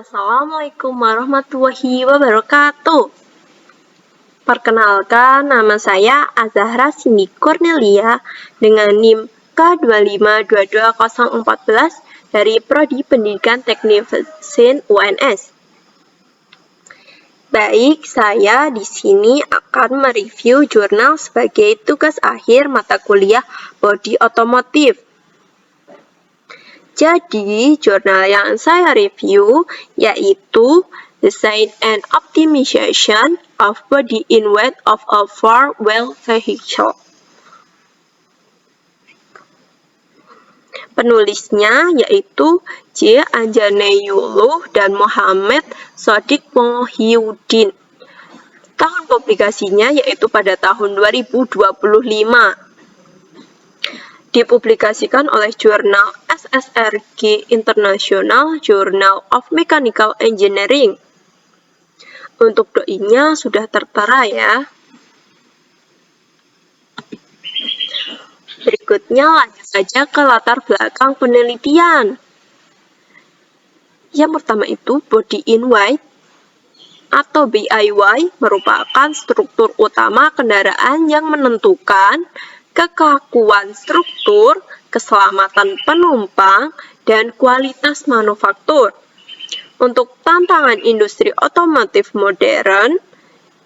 Assalamualaikum warahmatullahi wabarakatuh. Perkenalkan, nama saya Azahra Cindy Cornelia dengan NIM K2522014 dari Prodi Pendidikan Teknik Mesin UNS. Baik, saya di sini akan mereview jurnal sebagai tugas akhir mata kuliah Bodi Otomotif. Jadi, jurnal yang saya review yaitu Design and Optimization of Body in Weight of a Four-Wheel Vehicle. Penulisnya yaitu J. Anjaneyuluh dan Muhammad Shodiq Mohiuddin. Tahun publikasinya yaitu pada tahun 2025. Dipublikasikan oleh jurnal SSRG International Journal of Mechanical Engineering. Untuk doi-nya sudah tertera ya. Berikutnya lanjut saja ke latar belakang penelitian. Yang pertama itu body in white atau BIY merupakan struktur utama kendaraan yang menentukan kekakuan struktur, keselamatan penumpang, dan kualitas manufaktur. Untuk tantangan industri otomotif modern,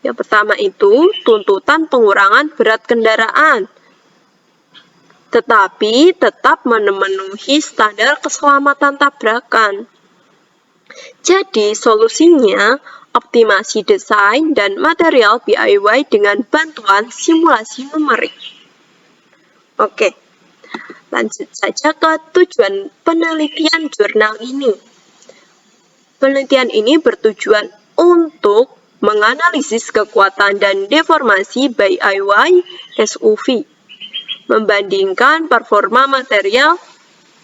yang pertama itu tuntutan pengurangan berat kendaraan, tetapi tetap memenuhi standar keselamatan tabrakan. Jadi, solusinya optimasi desain dan material BIY dengan bantuan simulasi numerik. Oke, lanjut saja ke tujuan penelitian jurnal ini. Penelitian ini bertujuan untuk menganalisis kekuatan dan deformasi BIY SUV, membandingkan performa material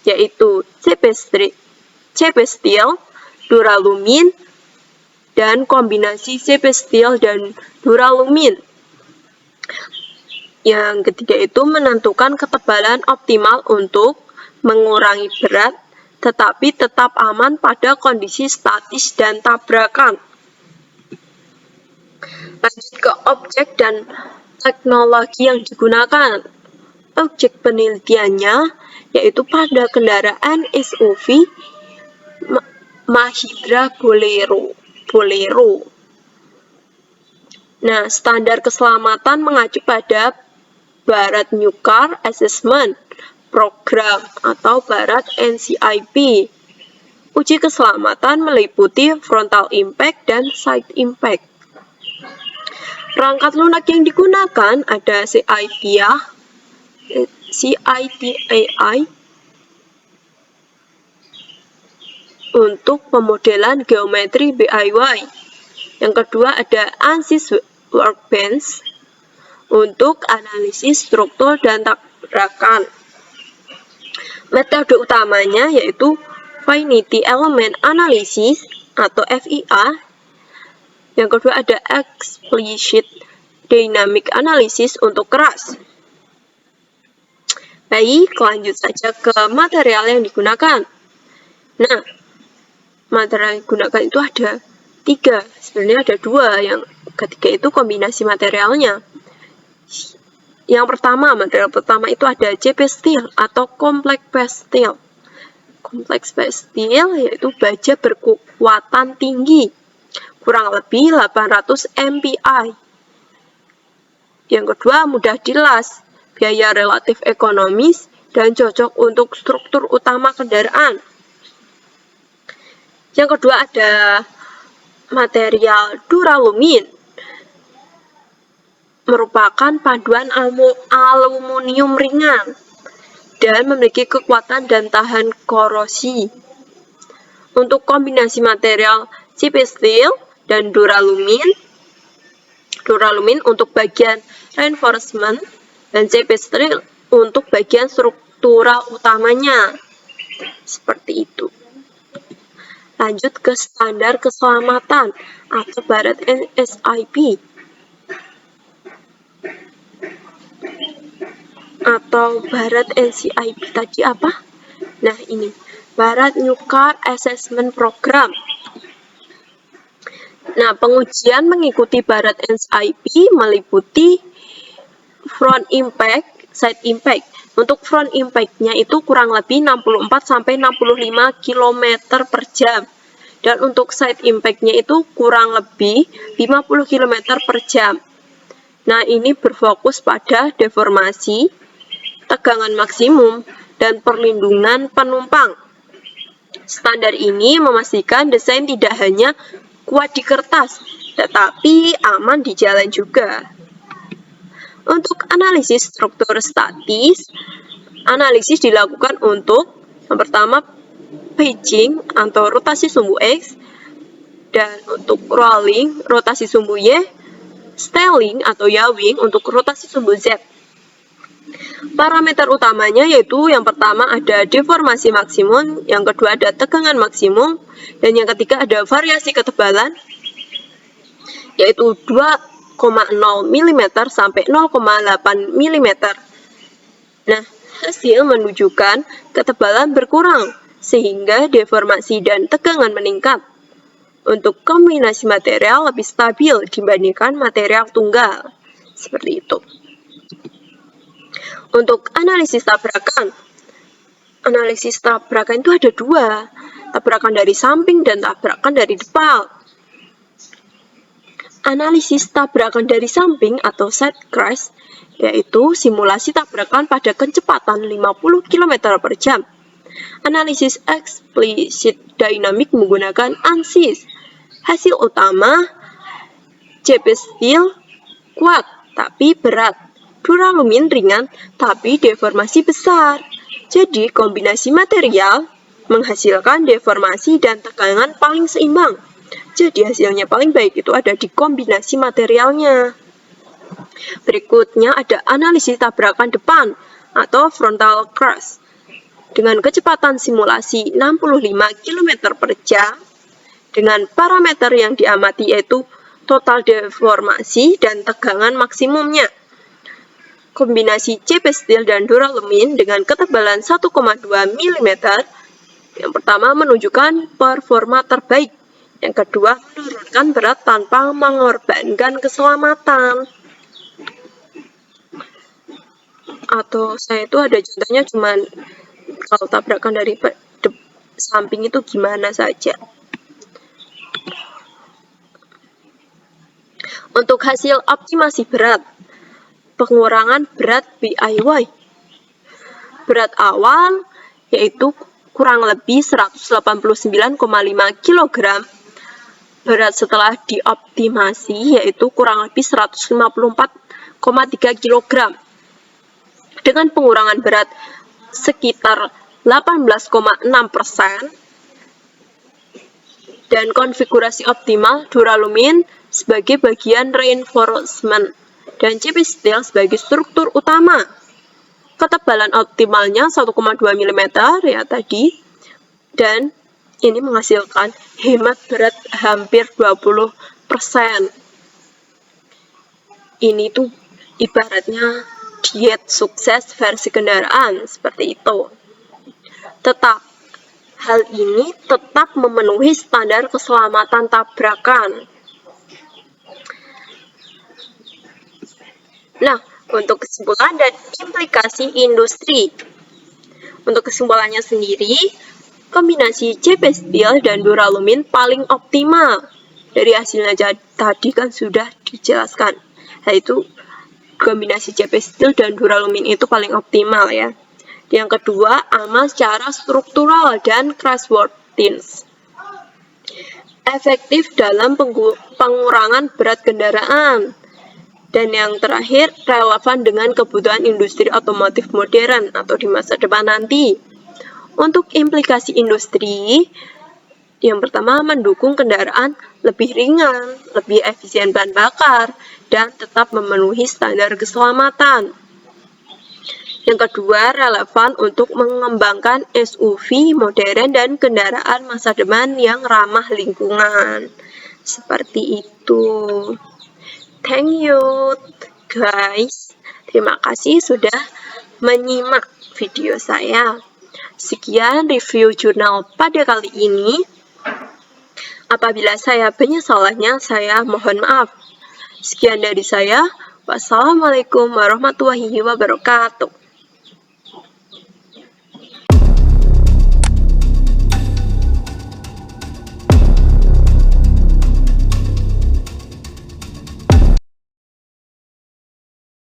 yaitu CP Steel, Duralumin, dan kombinasi CP Steel dan Duralumin. Yang ketiga itu menentukan ketebalan optimal untuk mengurangi berat, tetapi tetap aman pada kondisi statis dan tabrakan. Lanjut ke objek dan teknologi yang digunakan. Objek penelitiannya yaitu pada kendaraan SUV Mahindra Bolero. Nah, standar keselamatan mengacu pada Bharat New Car Assessment Program atau Bharat NCIP. Uji keselamatan meliputi frontal impact dan side impact. Perangkat lunak yang digunakan ada CITAI untuk pemodelan geometri BIY. Yang kedua ada ANSYS Workbench untuk analisis struktur dan tabrakan. Metode utamanya yaitu Finite Element Analysis atau FEA. Yang kedua ada Explicit Dynamic Analysis untuk keras. Baik, lanjut saja ke material yang digunakan. Nah, material yang digunakan itu ada 3. Sebenarnya ada 2. Yang ketiga itu kombinasi materialnya. Yang pertama, material pertama itu ada CP Steel atau Complex Base Steel. Complex Base Steel yaitu baja berkekuatan tinggi, kurang lebih 800 MPI. Yang kedua, mudah dilas, biaya relatif ekonomis, dan cocok untuk struktur utama kendaraan. Yang kedua ada material Duralumin, merupakan paduan aluminium ringan dan memiliki kekuatan dan tahan korosi. Untuk kombinasi material CP Steel dan Duralumin untuk bagian reinforcement dan CP Steel untuk bagian struktural utamanya. Seperti itu. Lanjut ke standar keselamatan atau Bharat NCIP. Atau Bharat NCIP tadi apa? Nah, ini Bharat New Car Assessment Program. Nah, pengujian mengikuti Bharat NSIP meliputi front impact, side impact. Untuk front impact-nya itu kurang lebih 64-65 km per jam. Dan untuk side impact-nya itu kurang lebih 50 km per jam. Nah, ini berfokus pada deformasi, tegangan maksimum, dan perlindungan penumpang. Standar ini memastikan desain tidak hanya kuat di kertas, tetapi aman di jalan juga. Untuk analisis struktur statis, analisis dilakukan untuk yang pertama pitching atau rotasi sumbu X, dan untuk rolling rotasi sumbu Y, styling atau yawing untuk rotasi sumbu Z. Parameter utamanya yaitu yang pertama ada deformasi maksimum, yang kedua ada tegangan maksimum, dan yang ketiga ada variasi ketebalan yaitu 2,0 mm sampai 0,8 mm. Nah, hasil menunjukkan ketebalan berkurang sehingga deformasi dan tegangan meningkat. Untuk kombinasi material lebih stabil dibandingkan material tunggal. Seperti itu. Untuk analisis tabrakan. Analisis tabrakan itu ada dua. Tabrakan dari samping dan tabrakan dari depan. Analisis tabrakan dari samping atau side crash yaitu simulasi tabrakan pada kecepatan 50 km per jam. Analisis explicit dynamic menggunakan ANSYS. Hasil utama, JP Steel kuat tapi berat, duralumin ringan tapi deformasi besar. Jadi kombinasi material menghasilkan deformasi dan tegangan paling seimbang. Jadi hasilnya paling baik itu ada di kombinasi materialnya. Berikutnya ada analisis tabrakan depan atau frontal crash. Dengan kecepatan simulasi 65 km per jam, dengan parameter yang diamati yaitu total deformasi dan tegangan maksimumnya. Kombinasi JP Steel dan duralumin dengan ketebalan 1,2 mm, yang pertama menunjukkan performa terbaik, yang kedua menurunkan berat tanpa mengorbankan keselamatan. Atau saya itu ada contohnya cuman kalau tabrakan dari samping itu gimana saja. Untuk hasil optimasi berat, pengurangan berat BIY. Berat awal yaitu kurang lebih 189,5 kg. Berat setelah dioptimasi yaitu kurang lebih 154,3 kg. Dengan pengurangan berat sekitar 18,6% dan konfigurasi optimal duralumin sebagai bagian reinforcement dan JP Steel sebagai struktur utama. Ketebalan optimalnya 1,2 mm ya tadi, dan ini menghasilkan hemat berat hampir 20%. Ini tuh ibaratnya diet sukses versi kendaraan, seperti itu. Hal ini tetap memenuhi standar keselamatan tabrakan. Nah, untuk kesimpulan dan implikasi industri. Untuk kesimpulannya sendiri, kombinasi JP Steel dan duralumin paling optimal. Dari hasilnya tadi kan sudah dijelaskan, yaitu kombinasi JP Steel dan duralumin itu paling optimal ya. Yang kedua, aman secara struktural dan crashworthiness. Efektif dalam pengurangan berat kendaraan. Dan yang terakhir, relevan dengan kebutuhan industri otomotif modern atau di masa depan nanti. Untuk implikasi industri, yang pertama mendukung kendaraan lebih ringan, lebih efisien bahan bakar, dan tetap memenuhi standar keselamatan. Yang kedua, relevan untuk mengembangkan SUV modern dan kendaraan masa depan yang ramah lingkungan. Seperti itu. Thank you guys. Terima kasih sudah menyimak video saya. Sekian review jurnal pada kali ini. Apabila saya banyak salahnya, saya mohon maaf. Sekian dari saya. Wassalamualaikum warahmatullahi wabarakatuh.